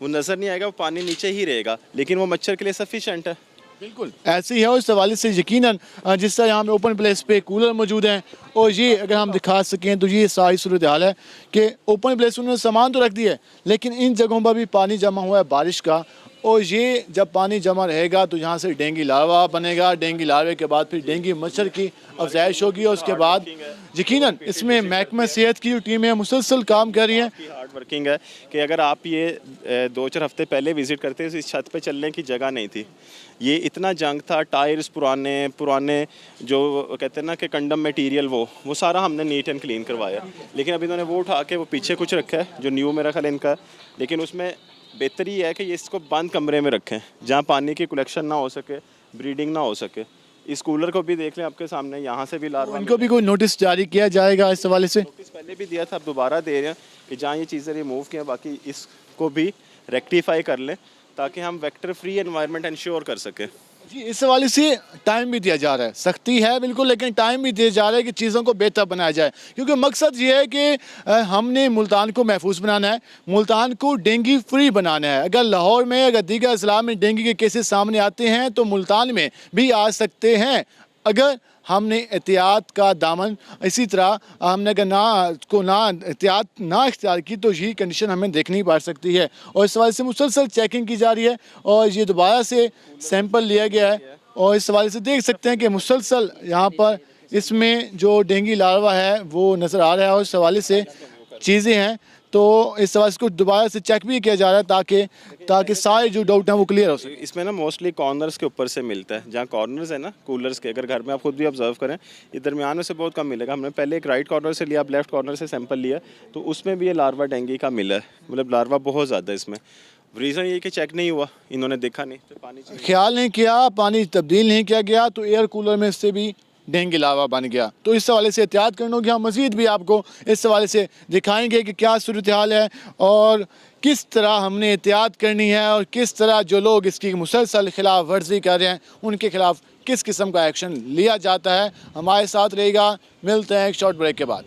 वो पानी नीचे ही रहेगा, लेकिन वो मच्छर के लिए सफिशेंट है। बिल्कुल ऐसे ही है। और इस हवाले से यकीनन जिस तरह यहाँ पे ओपन प्लेस पे कूलर मौजूद हैं, और ये अगर हम दिखा सकें तो ये सारी सूरत हाल है कि ओपन प्लेस उन्होंने सामान तो रख दिया है लेकिन इन जगहों पर भी पानी जमा हुआ है बारिश का, और ये जब पानी जमा रहेगा तो यहाँ से डेंगू लार्वा बनेगा, डेंगू लार्वे के बाद फिर डेंगू मच्छर की अफजाइश होगी, और उसके बाद यकीनन इसमें महकमा सेहत की टीमें मुसलसल काम कर रही हैं। हार्ड वर्किंग है कि अगर आप ये 2-4 हफ्ते पहले विज़िट करते तो इस छत पे चलने की जगह नहीं थी, ये इतना जंग था, टायर्स पुराने जो कहते हैं ना कि कंडम मटेरियल वो सारा हमने नीट एंड क्लीन करवाया। लेकिन अभी इन्होंने वो उठा के वो पीछे कुछ रखा है जो न्यू मेरा ख्याल इनका, लेकिन उसमें बेहतरी है कि ये इसको बंद कमरे में रखें जहाँ पानी की कलेक्शन ना हो सके, ब्रीडिंग ना हो सके। इस कूलर को भी देख लें आपके सामने, यहाँ से भी लार्वा, इनको भी कोई नोटिस जारी किया जाएगा इस हवाले से? नोटिस पहले भी दिया था, अब दोबारा दे रहे हैं कि जहाँ ये चीज़ें रिमूव किया बाकी इसको भी रेक्टिफाई कर लें ताकि हम वेक्टर फ्री एनवायरनमेंट इंश्योर कर सकें। जी इस हवाले से टाइम भी दिया जा रहा है, सख्ती है बिल्कुल, लेकिन टाइम भी दिया जा रहा है कि चीज़ों को बेहतर बनाया जाए, क्योंकि मकसद ये है कि हमने मुल्तान को महफूज बनाना है, मुल्तान को डेंगू फ्री बनाना है। अगर लाहौर में अगर दीगर अजला में डेंगू के केसेस सामने आते हैं तो मुल्तान में भी आ सकते हैं। अगर हमने एहतियात का दामन इसी तरह हमने अगर ना एहतियात ना इख्तियार की तो ये कंडीशन हमें देखनी पड़ सकती है। और इस हवाले से मुसलसल चेकिंग की जा रही है और ये दोबारा से सैंपल लिया गया है, और इस हवाले से देख सकते हैं कि मुसलसल यहाँ पर इसमें जो डेंगू लार्वा है वो नज़र आ रहा है, और इस हवाले से चीज़ें हैं तो इस हवाले से दोबारा से चेक भी किया जा रहा है ताकि सारे जो डाउट हैं वो क्लियर हो सके। इसमें ना मोस्टली कॉर्नर्स के ऊपर से मिलता है, जहाँ कॉर्नर्स है ना कूलर्स के, अगर घर में आप खुद भी ऑब्जर्व करें ये दरमियान में से बहुत कम मिलेगा। हमने पहले एक राइट कॉर्नर से लिया, अब लेफ्ट कॉर्नर से सैंपल लिया तो उसमें भी ये लार्वा डेंगू का मिला है, मतलब लार्वा बहुत ज़्यादा है इसमें। रीज़न ये कि चेक नहीं हुआ, इन्होंने देखा नहीं, तो पानी ख्याल नहीं किया, पानी तब्दील नहीं किया गया तो एयर कूलर में इससे भी डेंगू लार्वा बन गया। तो इस हवाले से एहतियात करना होगी। हम मज़ीद भी आपको इस हवाले से दिखाएंगे कि क्या सूरत हाल है और किस तरह हमने एहतियात करनी है, और किस तरह जो लोग इसकी मुसलसल खिलाफ वर्जी कर रहे हैं उनके खिलाफ किस किस्म का एक्शन लिया जाता है। हमारे साथ रहेगा, मिलते हैं एक शॉर्ट ब्रेक के बाद।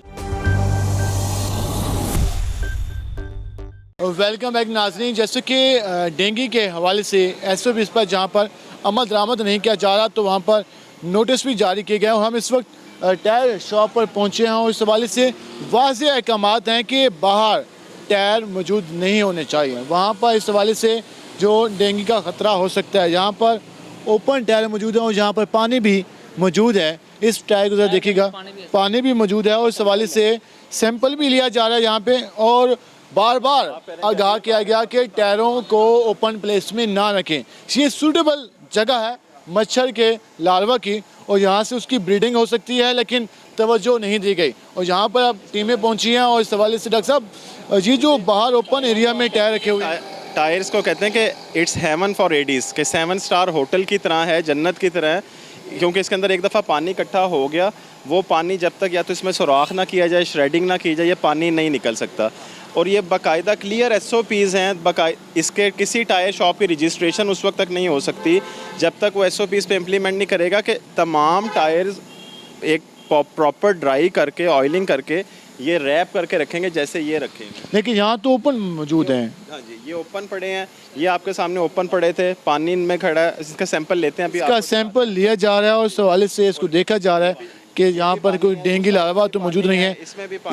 वेलकम बैक नाज़रीन। जैसे कि डेंगू के हवाले से SOPs पर जहाँ पर अमल दरामद नहीं किया जा रहा तो वहाँ पर नोटिस भी जारी किए गए, और हम इस वक्त टायर शॉप पर पहुँचे हैं और इस हवाले से वाज़ेह अहकामात हैं कि बाहर टायर मौजूद नहीं होने चाहिए। वहाँ पर इस हवाले से जो डेंगू का ख़तरा हो सकता है, यहाँ पर ओपन टायर मौजूद है और यहाँ पर पानी भी मौजूद है। इस टायर को ज़रा देखिएगा, पानी भी मौजूद है, और इस हवाले से सैंपल भी लिया जा रहा है यहाँ पे, और बार बार आगाह किया गया कि टायरों को ओपन प्लेस में ना रखें। ये सूटेबल जगह है मच्छर के लार्वा की, और यहाँ से उसकी ब्रीडिंग हो सकती है, लेकिन तवज्जो नहीं दी गई। और यहाँ पर अब टीमें पहुँची हैं, और इस हवाले से डॉक्टर साहब ये जो बाहर ओपन एरिया में टायर रखे हुए हैं, टायर्स को कहते हैं कि इट्स हेवन फॉर एडीज़, के 7 स्टार होटल की तरह है, जन्नत की तरह है, क्योंकि इसके अंदर एक दफ़ा पानी इकट्ठा हो गया, वो पानी जब तक या तो इसमें सुराख ना किया जाए, श्रेडिंग ना की जाए, ये पानी नहीं निकल सकता। और ये बाकायदा क्लियर SOPs हैं। इसके किसी टायर शॉप की रजिस्ट्रेशन उस वक्त तक नहीं हो सकती जब तक वो SOPs पे इम्प्लीमेंट नहीं करेगा कि तमाम टायर्स एक प्रॉपर ड्राई करके ऑयलिंग करके ये रैप करके रखेंगे जैसे ये रखेंगे। लेकिन यहाँ तो ओपन मौजूद हैं। हाँ जी, ये ओपन पड़े हैं, ये आपके सामने ओपन पड़े थे, पानी इनमें खड़ा है। इसका सैंपल लेते हैं अभी। इसका सैंपल लिया जा रहा है और इस हवाले से इसको देखा जा रहा है कि यहाँ पर कोई डेंगू लार्वा तो मौजूद नहीं है।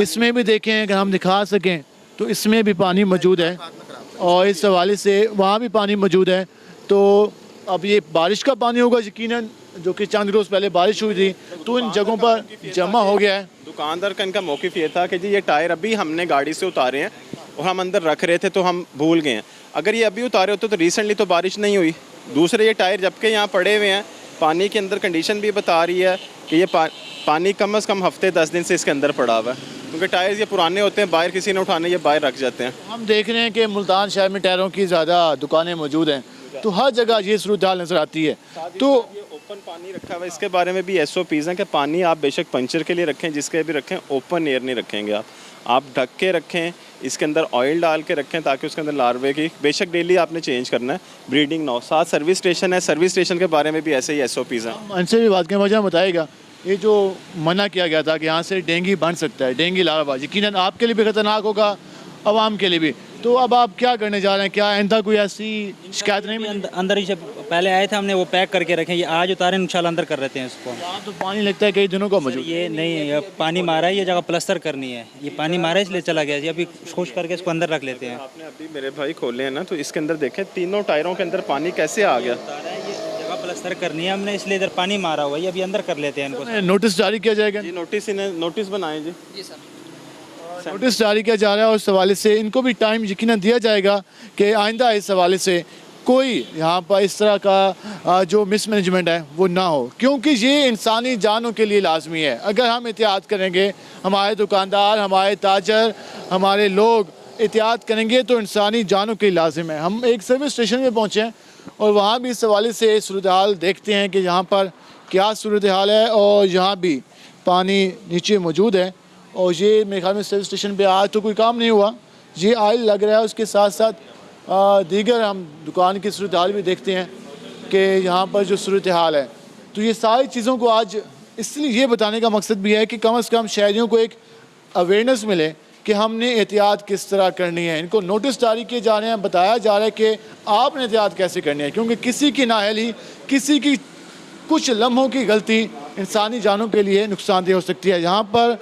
इसमें भी देखें अगर हम दिखा सकें तो इसमें भी पानी मौजूद है और इस हवाले से वहाँ भी पानी मौजूद है। तो अब ये बारिश का पानी होगा यकीनन, जो कि चंद रोज़ पहले बारिश हुई थी तो इन जगहों पर जमा हो गया है। दुकानदार का इनका मौक़िफ़ ये था कि जी ये टायर अभी हमने गाड़ी से उतारे हैं और हम अंदर रख रहे थे तो हम भूल गए हैं। अगर ये अभी उतारे होते तो रिसेंटली तो बारिश नहीं हुई। दूसरे ये टायर जबकि यहाँ पड़े हुए हैं, पानी के अंदर कंडीशन भी बता रही है कि ये पानी कम से कम हफ्ते 10 दिन से इसके अंदर पड़ा हुआ है, क्योंकि टायर ये पुराने होते हैं, बाहर किसी ने उठाने ये बाहर रख जाते हैं। हम देख रहे हैं कि मुल्तान शहर में टायरों की ज़्यादा दुकानें मौजूद हैं तो हर जगह ये सूरत हाल नज़र आती है। तो ये ओपन पानी रखा हुआ है, इसके बारे में भी SOPs हैं कि पानी आप बेशक पंचर के लिए रखें, जिसके भी रखें, ओपन एयर नहीं रखेंगे आप ढक के रखें, इसके अंदर ऑयल डाल के रखें ताकि उसके अंदर लार्वे की बेशक डेली आपने चेंज करना है। ब्रीडिंग ना हो। साथ सर्विस स्टेशन है, सर्विस स्टेशन के बारे में भी ऐसे ही SOPs हैं। उनसे भी बात करें, वजह बताएगा ये जो मना किया गया था कि यहाँ से डेंगू बन सकता है, डेंगू लार्वा यकीनन आपके लिए भी ख़तरनाक होगा, आवाम के लिए भी। तो अब आप क्या करने जा रहे हैं? क्या आइंदा कोई ऐसी शिकायत नहीं मिली? अंदर ही जब पहले आए थे हमने वो पैक करके रखे, ये आज उतारे इंशाल्लाह अंदर कर रहते हैं इसको। यहाँ तो पानी लगता है कई दिनों का मौजूद। ये नहीं, ये पानी मारा है, ये जगह प्लास्टर करनी है, ये पानी मारा है इसलिए चला गया जी। अभी खुश करके इसको अंदर रख लेते हैं। आपने अभी मेरे भाई खोले हैं ना, तो इसके अंदर देखें तीनों टायरों के अंदर पानी कैसे आ गया। ये जगह प्लास्टर करनी है हमने, इसलिए इधर पानी मारा हुआ है, ये अभी अंदर कर लेते हैं इनको। नोटिस जारी किया जाएगा। जी नोटिस बनाएं जी। नोटिस जारी किया जा रहा है और इस हवाले से इनको भी टाइम यकीनन दिया जाएगा कि आइंदा इस हवाले से कोई यहाँ पर इस तरह का जो मिसमैनेजमेंट है वो ना हो, क्योंकि ये इंसानी जानों के लिए लाजमी है। अगर हम एहतियात करेंगे, हमारे दुकानदार, हमारे ताजर, हमारे लोग एहतियात करेंगे तो इंसानी जानों के लिए लाजिम है। हम एक सर्विस स्टेशन में पहुँचे हैं और वहाँ भी इस हवाले से सूरत हाल देखते हैं कि यहाँ पर क्या सूरत हाल है और यहाँ भी पानी नीचे मौजूद है। और ये मेरे ख्याल में सर्विस स्टेशन पे आज तो कोई काम नहीं हुआ, ये ऑयल लग रहा है। उसके साथ साथ दीगर हम दुकान की सूरत हाल भी देखते हैं कि यहाँ पर जो सूरत हाल है। तो ये सारी चीज़ों को आज इसलिए ये बताने का मकसद भी है कि कम से कम शहरियों को एक अवेयरनेस मिले कि हमने एहतियात किस तरह करनी है। इनको नोटिस जारी किए जा रहे हैं, बताया जा रहा है कि आपने एहतियात कैसे करनी है, क्योंकि किसी की नाअहली, किसी की कुछ लम्हों की गलती इंसानी जानों के लिए नुकसानदेह हो सकती है। यहाँ पर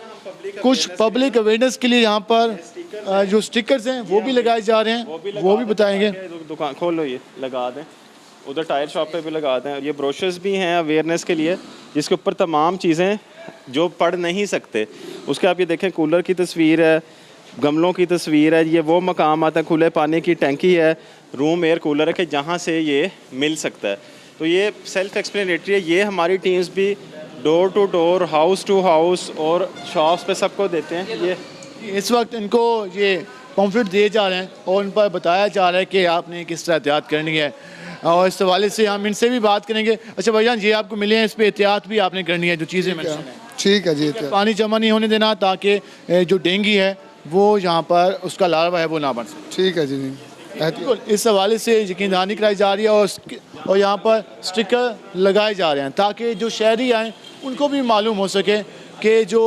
कुछ पब्लिक अवेयरनेस के लिए यहाँ पर जो स्टिकर्स हैं वो भी लगाए जा रहे हैं, वो भी बताएंगे। दुकान खोल लो, ये लगा दें, उधर टायर शॉप पे भी लगा दें। ये ब्रोशर्स भी हैं अवेयरनेस के लिए, जिसके ऊपर तमाम चीज़ें जो पढ़ नहीं सकते उसके आप ये देखें, कूलर की तस्वीर है, गमलों की तस्वीर है, ये वो मकाम आता है, खुले पानी की टैंकी है, रूम एयर कूलर है कि जहाँ से ये मिल सकता है। तो ये सेल्फ एक्सप्लेनेटरी है। ये हमारी टीम्स भी door to door, house to house और शॉप्स पे सबको देते हैं। ये इस वक्त इनको ये पम्फलेट दिए जा रहे हैं और उन पर बताया जा रहा है कि आपने किस तरह एहतियात करनी है और इस हवाले से हम इनसे भी बात करेंगे। अच्छा भाईजान, ये आपको मिले हैं, इस पर एहतियात भी आपने करनी है जो चीज़ें मेंशन हैं। ठीक है जी। पानी जमा नहीं होने देना ताकि जो डेंगू है वो यहाँ पर उसका लार्वा है वो ना बन सके। ठीक है जी। बिल्कुल, इस हवाले से यकीन दहानी कराई जा रही है और यहाँ पर स्टिकर लगाए जा रहे हैं ताकि जो शहरी आएँ उनको भी मालूम हो सके कि जो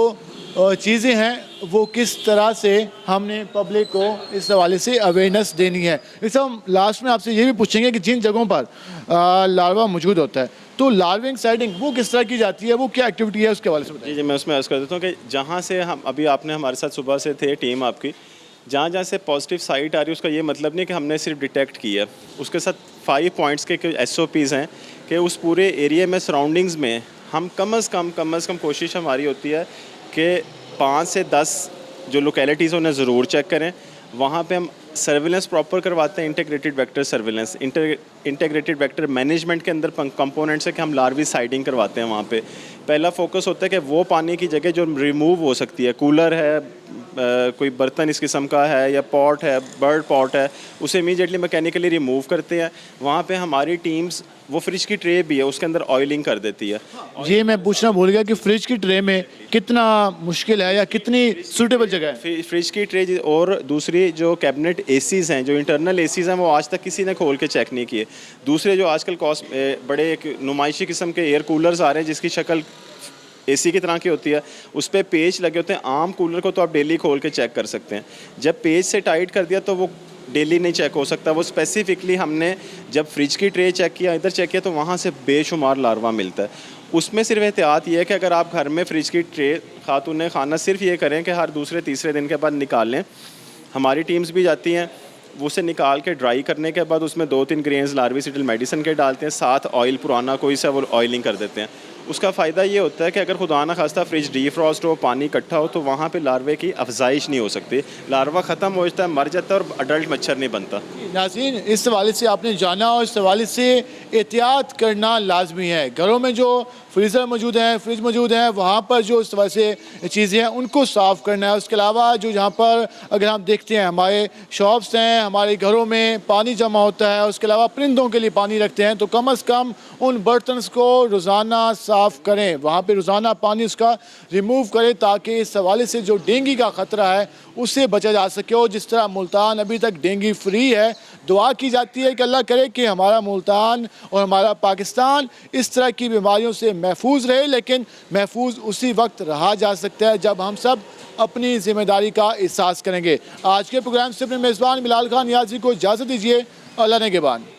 चीज़ें हैं वो किस तरह से हमने पब्लिक को इस हवाले से अवेयरनेस देनी है। इस हम लास्ट में आपसे ये भी पूछेंगे कि जिन जगहों पर लार्वा मौजूद होता है तो लार्विंग साइडिंग वो किस तरह की जाती है, वो क्या एक्टिविटी है, उसके हवाले से बताइए। जी, मैं उसमें अर्ज़ कर देता हूँ कि जहाँ से हम अभी आपने हमारे साथ सुबह से थे टीम आपकी, जहाँ जहाँ से पॉजिटिव साइट आ रही है उसका ये मतलब नहीं कि हमने सिर्फ डिटेक्ट किया, उसके साथ 5 पॉइंट्स के SOPs हैं कि उस पूरे एरिया में सराउंडिंग्स में हम कम से कम कोशिश हमारी होती है कि 5 से 10 जो लोकेलिटीज़ उन्हें ज़रूर चेक करें। वहाँ पे हम सर्विलेंस प्रॉपर करवाते हैं, integrated vector surveillance, integrated vector management के अंदर कंपोनेंट्स है कि हम लार्वी साइडिंग करवाते हैं। वहाँ पे पहला फोकस होता है कि वो पानी की जगह जो रिमूव हो सकती है, कूलर है, कोई बर्तन इस किस्म का है या पॉट है, बर्ड पॉट है, उसे इमीडिएटली मैकेनिकली रिमूव करते हैं। वहाँ पे हमारी टीम्स, वो फ्रिज की ट्रे भी है, उसके अंदर ऑयलिंग कर देती है। ये मैं पूछना भूल गया कि फ्रिज की ट्रे में कितना मुश्किल है या कितनी सूटेबल जगह है? फ्रिज की ट्रे और दूसरी जो कैबिनेट एसीज़ हैं, जो इंटरनल एसीज़ हैं, वो आज तक किसी ने खोल के चेक नहीं किए। दूसरे जो आजकल बड़े एक नुमाइशी किस्म के एयर कूलर्स आ रहे हैं जिसकी शक्ल एसी की तरह की होती है, उस पर पेच लगे होते हैं। आम कूलर को तो आप डेली खोल के चेक कर सकते हैं, जब पेच से टाइट कर दिया तो वो डेली नहीं चेक हो सकता। वो स्पेसिफिकली हमने जब फ्रिज की ट्रे चेक किया, इधर चेक किया, तो वहाँ से बेशुमार लार्वा मिलता है। उसमें सिर्फ एहतियात ये है कि अगर आप घर में फ्रिज की ट्रे खातून खाना सिर्फ ये करें कि हर दूसरे तीसरे दिन के बाद निकाल लें। हमारी टीम्स भी जाती हैं, उसे निकाल के ड्राई करने के बाद उसमें 2-3 ग्रेन्स लार्विसिडल मेडिसिन के डालते हैं, साथ ऑयल पुराना कोई सा वो ऑयलिंग कर देते हैं। उसका फ़ायदा ये होता है कि अगर खुदा ना खास्ता फ्रिज डीफ्रॉस्ट हो, पानी इकट्ठा हो, तो वहाँ पे लार्वे की अफजाइश नहीं हो सकती। लार्वा ख़त्म हो जाता है, मर जाता है और अडल्ट मच्छर नहीं बनता। नाज़रीन, इस हवाले से आपने जाना और इस हवाले से एहतियात करना लाजमी है। घरों में जो फ्रीज़र मौजूद हैं, फ्रिज मौजूद हैं, वहाँ पर जो इस तरह से चीज़ें हैं उनको साफ़ करना है। उसके अलावा जो यहाँ पर अगर हम देखते हैं हमारे शॉप्स हैं, हमारे घरों में पानी जमा होता है, उसके अलावा परिंदों के लिए पानी रखते हैं, तो कम अज़ कम उन बर्तन को रोज़ाना साफ़ करें, वहाँ पे रोज़ाना पानी उसका रिमूव करें, ताकि इस हवाले से जो डेंगू का ख़तरा है उससे बचा जा सके। और जिस तरह मुल्तान अभी तक डेंगू फ्री है, दुआ की जाती है कि अल्लाह करे कि हमारा मुल्तान और हमारा पाकिस्तान इस तरह की बीमारियों से महफूज रहे। लेकिन महफूज उसी वक्त रहा जा सकता है जब हम सब अपनी ज़िम्मेदारी का एहसास करेंगे। आज के प्रोग्राम से अपने मेज़बान बिलाल खान नियाज़ी को इजाज़त दीजिए। अल्लाह ने के बाद।